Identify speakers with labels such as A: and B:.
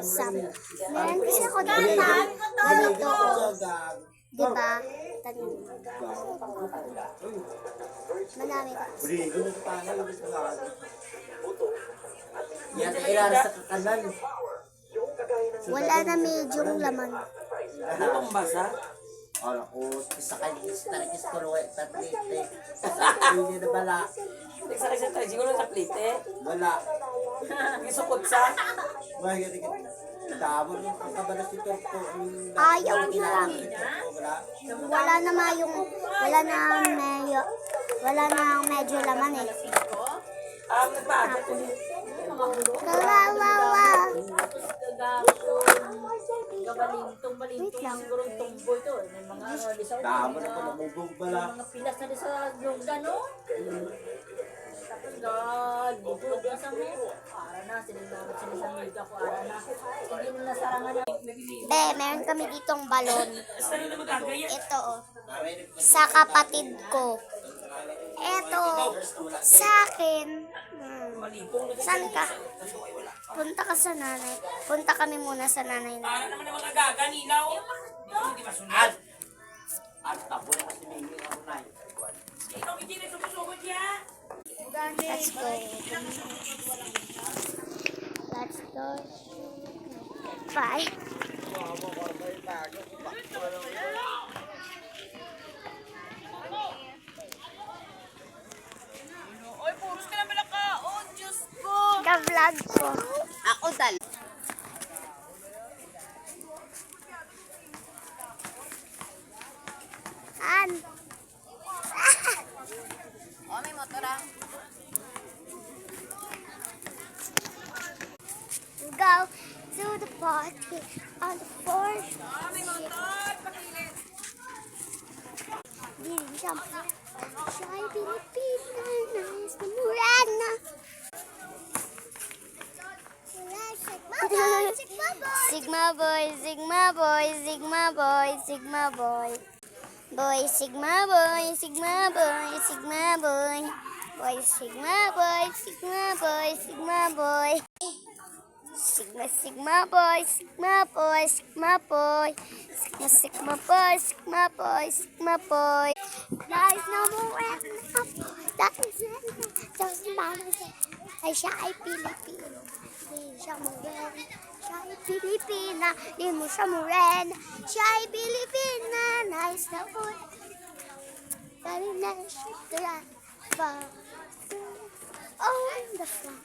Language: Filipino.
A: Sam. Meron kasi ako dito. Ganito. Diba? Tanim. Manami ko.
B: Yan ay ilaras sa kakanan.
A: Wala na medyong laman.
B: Ano bang basa? Ano ko, isa kayo talaga sa tuloy, tatlite. Hindi na bala.
C: Isa tayo, siguro sa plite.
B: Wala.
C: Isukot sa.
B: Mahirap ka. Tama yung pagkabalas nito ko.
A: Ayaw na lang.
B: Wala.
A: Wala na medyo laman eh.
C: Nagpaagat.
A: Kawawa.
D: Gabalintong siguro tumboy to. May mga lisaw.
B: Tama na ko namubog bala.
D: Mga pilas na din sa lungga, no? Tapos bukod doon sa mga. Para na, sinisamig ako. Para na. Hindi mo nasarangan na.
A: Be, meron kami ditong balon. Ito oh. Sa kapatid ko. Ito. Sa akin. Saan ka? Punta ka sa nanay. Punta kami muna sa nanay na.
C: Para naman ang mga gaganinaw. Hindi masunod.
B: At tapo na kasi may hindi ako na.
C: Ikaw hindi na sumusugod yan.
A: Let's go. Let's go. Bye.
C: Oy, puros ka naman ka. Oh, Diyos ko.
A: Ka-vlog ko.
C: Ako dal.
A: An.
C: Oh, may motor ah.
A: Go to the party on the 4th.
C: May motor. Pakilit.
A: Dinsam. Siya'y Pilipina, nais na murana. Sigma boy, Sigma boy, Sigma boy, Sigma boy. Boy, Sigma boy, Sigma boy, Sigma boy. Boy, Sigma boy, Sigma boy, Sigma boy. Sigma, Sigma boy, Sigma boy, Sigma boy. Sigma, Sigma boy, Sigma boy, Sigma boy. Guys, no more. That is it. Just ay siya ay Pilipino. Di siya muren. Siya ay Pilipina. Di mo siya muren. Siya ay Pilipina. Nice na po. Dali na siya. Oh, the fun.